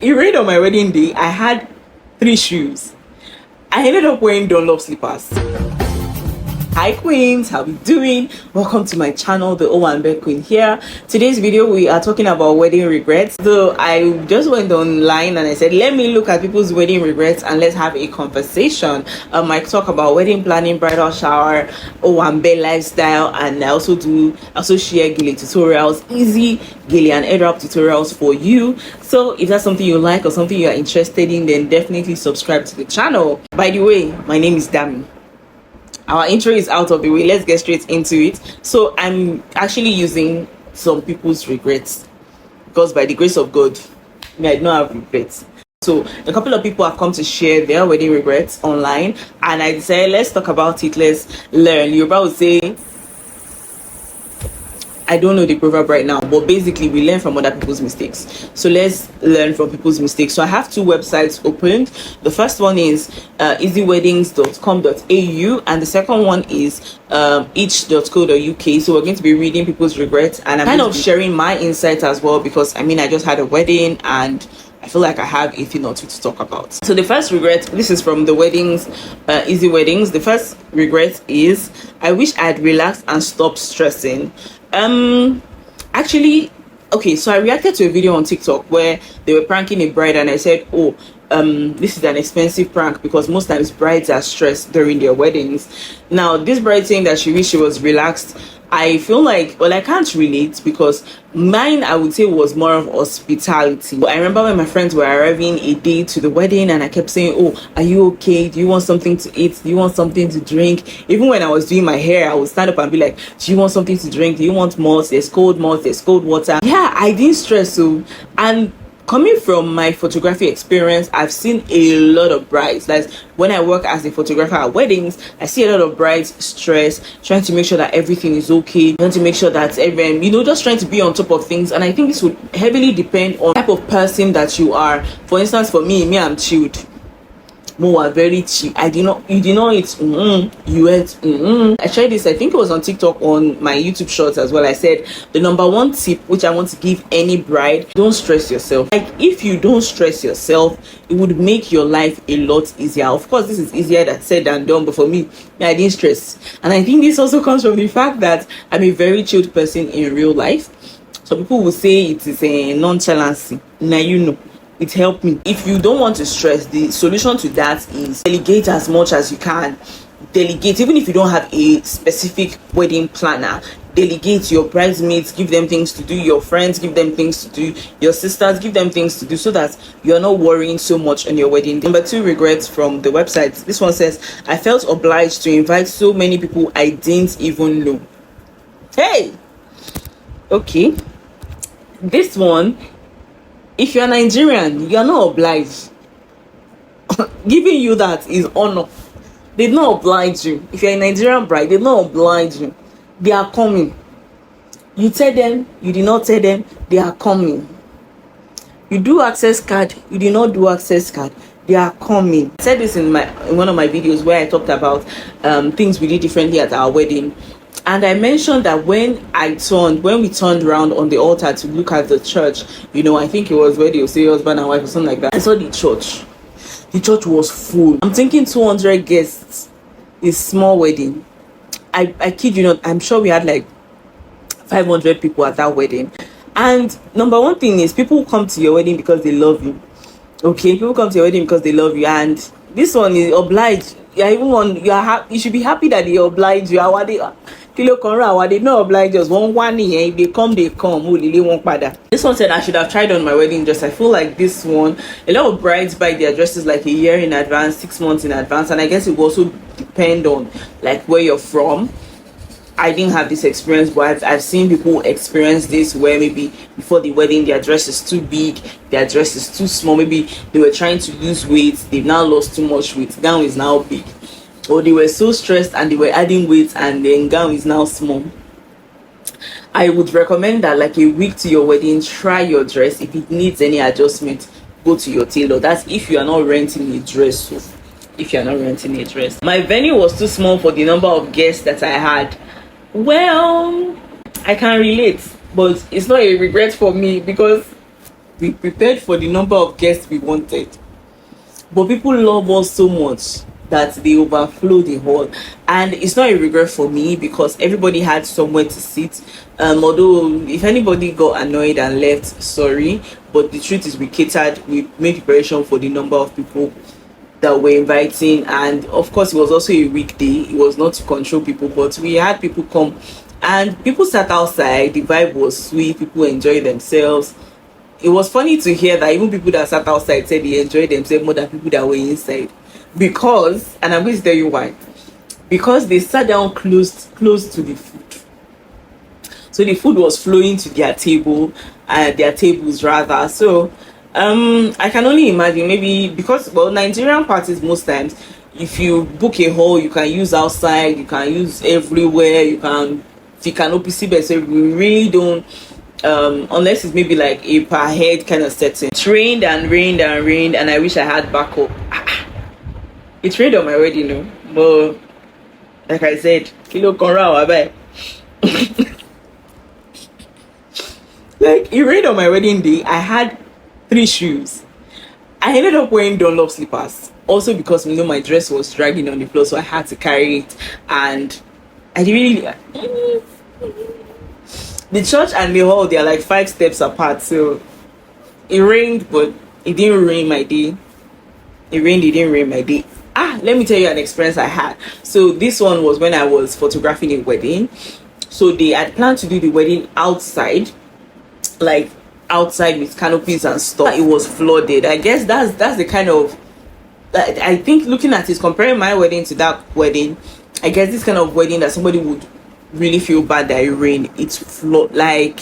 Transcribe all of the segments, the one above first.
It rained on my wedding day. I had 3 shoes. I ended up wearing Dunlop slippers. Hi queens, how we doing? Welcome to my channel, the Owanbe queen here. Today's video we are talking about wedding regrets. So I just went online and I said let me look at people's wedding regrets and let's have a conversation. I talk about wedding planning, bridal shower, Owanbe lifestyle, and I also share Gele tutorials, easy Gele and airdrop tutorials for you. So if that's something you like or something you are interested in, then definitely subscribe to the channel. By the way, my name is Damie. Our intro is out of the way. Let's get straight into it. So I'm actually using some people's regrets because by the grace of God, I don't have regrets. So a couple of people have come to share their wedding regrets online, and I decided let's talk about it. Let's learn. Yoruba would say, I don't know the proverb right now, but basically we learn from other people's mistakes. So let's learn from people's mistakes. So I have 2 websites opened. The first one is easyweddings.com.au and the second one is each.co.uk. So we're going to be reading people's regrets, and I'm kind of sharing my insights as well because I just had a wedding and I feel like I have a thing or two to talk about. So the first regret, this is from the weddings, Easy Weddings. The first regret is I wish I had relaxed and stopped stressing. Actually, okay, so I reacted to a video on TikTok where they were pranking a bride, and I said, oh, this is an expensive prank because most times brides are stressed during their weddings. Now this bride saying that she wished she was relaxed, I feel like, well, I can't relate because mine, I would say, was more of hospitality. I remember when my friends were arriving a day to the wedding and I kept saying, oh, are you okay? Do you want something to eat? Do you want something to drink? Even when I was doing my hair, I would stand up and be like, do you want something to drink? Do you want malt? There's cold malt, there's cold water. Yeah, I didn't stress. So, and coming from my photography experience, I've seen a lot of brides. Like when I work as a photographer at weddings, I see a lot of brides stress, trying to make sure that everything is okay, trying to make sure that everyone, just trying to be on top of things. And I think this would heavily depend on the type of person that you are. For instance, for me, I'm chilled. More very cheap. You did not eat you ate I shared this, I think it was on TikTok, on my YouTube shorts as well. I said the number 1 tip which I want to give any bride: don't stress yourself. Like if you don't stress yourself, it would make your life a lot easier. Of course, this is easier said than done, but for me, I didn't stress. And I think this also comes from the fact that I'm a very chilled person in real life. So people will say it is a nonchalance. Now it helped me. If you don't want to stress, the solution to that is delegate as much as you can. Delegate, even if you don't have a specific wedding planner. Delegate your bridesmaids, give them things to do. Your friends, give them things to do. Your sisters, give them things to do, so that you're not worrying so much on your wedding day. Number 2 regrets from the website. This one says, I felt obliged to invite so many people I didn't even know. Hey, okay, this one, if you're Nigerian, you're not obliged. Giving you that is honor. They don't oblige you. If you're a Nigerian bride, they don't oblige you. They are coming. You tell them, you did not tell them, they are coming. You do access card, you did not do access card, they are coming. I said this in one of my videos where I talked about things we did differently at our wedding. And I mentioned that when we turned around on the altar to look at the church, I think it was where they would say husband and wife or something like that. I saw the church. The church was full. I'm thinking 200 guests is small wedding. I kid you not, I'm sure we had like 500 people at that wedding. And number 1 thing is, people come to your wedding because they love you. Okay, people come to your wedding because they love you, and this one is obliged. You should be happy that they oblige you. They not oblige us. One year, if they come. This one said I should have tried on my wedding dress. I feel like this one, a lot of brides buy their dresses like a year in advance, 6 months in advance, and I guess it will also depend on like where you're from. I didn't have this experience, but I've seen people experience this where maybe before the wedding their dress is too big, their dress is too small. Maybe they were trying to lose weight, they've now lost too much weight, gown is now big. Or they were so stressed and they were adding weight and then gown is now small. I would recommend that like a week to your wedding, try your dress. If it needs any adjustment, go to your tailor. That's if you are not renting a dress. So if you are not renting a dress. My venue was too small for the number of guests that I had. Well, I can relate, but it's not a regret for me because we prepared for the number of guests we wanted, but people love us so much that they overflow the hall. And it's not a regret for me because everybody had somewhere to sit. Although if anybody got annoyed and left, sorry, but the truth is we made preparation for the number of people that we're inviting. And of course it was also a weekday, it was not to control people, but we had people come and people sat outside. The vibe was sweet, people enjoyed themselves. It was funny to hear that even people that sat outside said they enjoyed themselves more than people that were inside, because, and I'm going to tell you why, because they sat down close to the food, so the food was flowing to their tables rather. So I can only imagine, maybe because, well, Nigerian parties most times, if you book a hall, you can use outside, you can use everywhere, you can OPC, so we really don't, unless it's maybe like a per head kind of setting. It rained and rained and rained, and I wish I had backup. It rained on my wedding, no, but like I said, kilo konra wabai. Like, it rained on my wedding day. I had 3 shoes. I ended up wearing Dunlop slippers, also because my dress was dragging on the floor, so I had to carry it. And I didn't really. The church and the hall, they are like 5 steps apart, so it rained, but it didn't ruin my day. It didn't ruin my day. Let me tell you an experience I had. So this one was when I was photographing a wedding. So they had planned to do the wedding outside, like outside with canopies and stuff. It was flooded. I guess that's the kind of, I think, looking at it, comparing my wedding to that wedding, I guess this kind of wedding that somebody would really feel bad that it rained. It's flood, like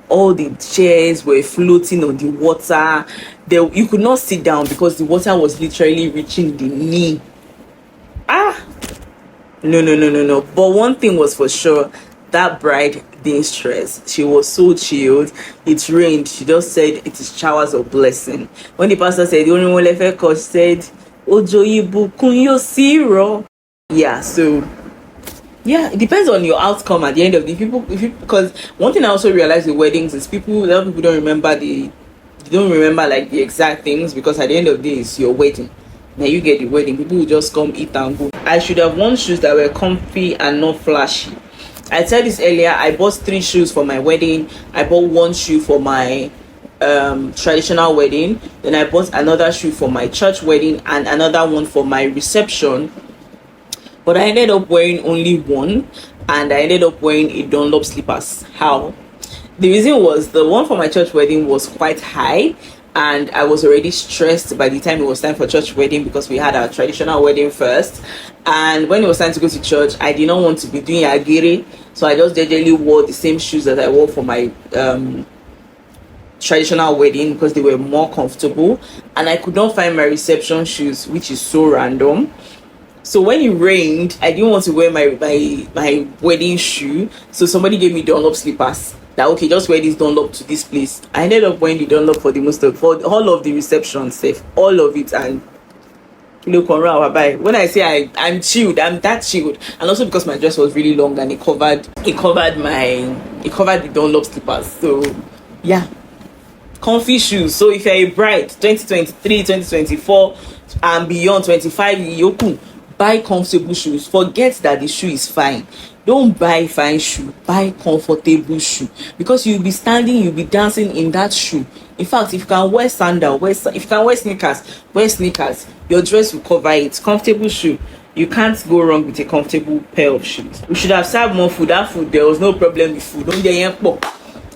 all the chairs were floating on the water. You could not sit down because the water was literally reaching the knee. No. But one thing was for sure, that bride didn't stress. She was so chilled. It rained. She just said it is showers of blessing. When the pastor said, the only one left, coach said, Ojo ibukun yo siro. Yeah, so yeah, it depends on your outcome at the end of the people. Because one thing I also realized with weddings is a lot of people don't remember like the exact things, because at the end of the day it's your wedding. Now you get the wedding, people will just come, eat and go. I should have worn shoes that were comfy and not flashy. I said this earlier, I bought 3 shoes for my wedding. I bought 1 shoe for my traditional wedding, then I bought another shoe for my church wedding and another one for my reception. But I ended up wearing only one, and I ended up wearing a Dunlop slippers. How? The reason was the one for my church wedding was quite high, and I was already stressed by the time it was time for church wedding, because we had our traditional wedding first. And when it was time to go to church, I did not want to be doing agere, so I just generally wore the same shoes that I wore for my traditional wedding, because they were more comfortable. And I could not find my reception shoes, which is so random. So when it rained, I didn't want to wear my wedding shoe, so somebody gave me Dunlop slippers. That, okay, just wear this Dunlop to this place. I ended up wearing the Dunlop for all of the reception, safe, all of it. And when I say I'm chilled, I'm that chilled. And also because my dress was really long and it covered the Dunlop slippers. So yeah, comfy shoes. So if you're a bride 2023, 2024 and beyond, 25, yoku, buy comfortable shoes. Forget that the shoe is fine. Don't buy fine shoe, buy comfortable shoe, because you'll be standing, you'll be dancing in that shoe. In fact, if you can wear sandal, if you can wear sneakers, your dress will cover it. Comfortable shoe, you can't go wrong with a comfortable pair of shoes. We should have served more food. That food, there was no problem with food. Don't get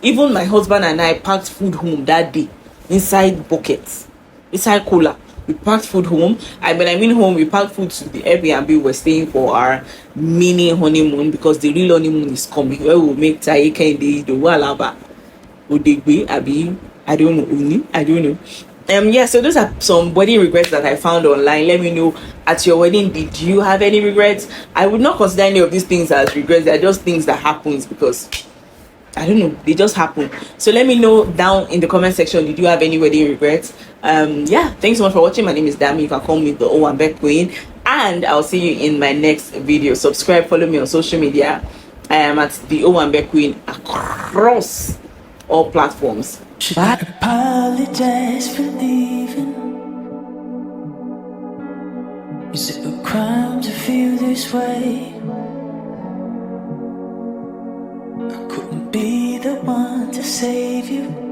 even my husband and I packed food home that day, inside buckets, inside cooler. We packed food home. When I mean home, we packed food to the Airbnb we were staying for our mini honeymoon, because the real honeymoon is coming, where we'll make Taye Kendi, the Alaba, Odegbe, Abi, I don't know. Yeah, so those are some wedding regrets that I found online. Let me know, at your wedding, did you have any regrets? I would not consider any of these things as regrets. They're just things that happens because, I don't know, they just happen. So let me know down in the comment section, did you have any wedding regrets? Yeah, thanks so much for watching. My name is Damie. You can call me the Owanbe Queen, and I'll see you in my next video. Subscribe, follow me on social media. I am at the Owanbe Queen across all platforms. Should I apologize for leaving? Is it a crime to feel this way? I couldn't be the one to save you.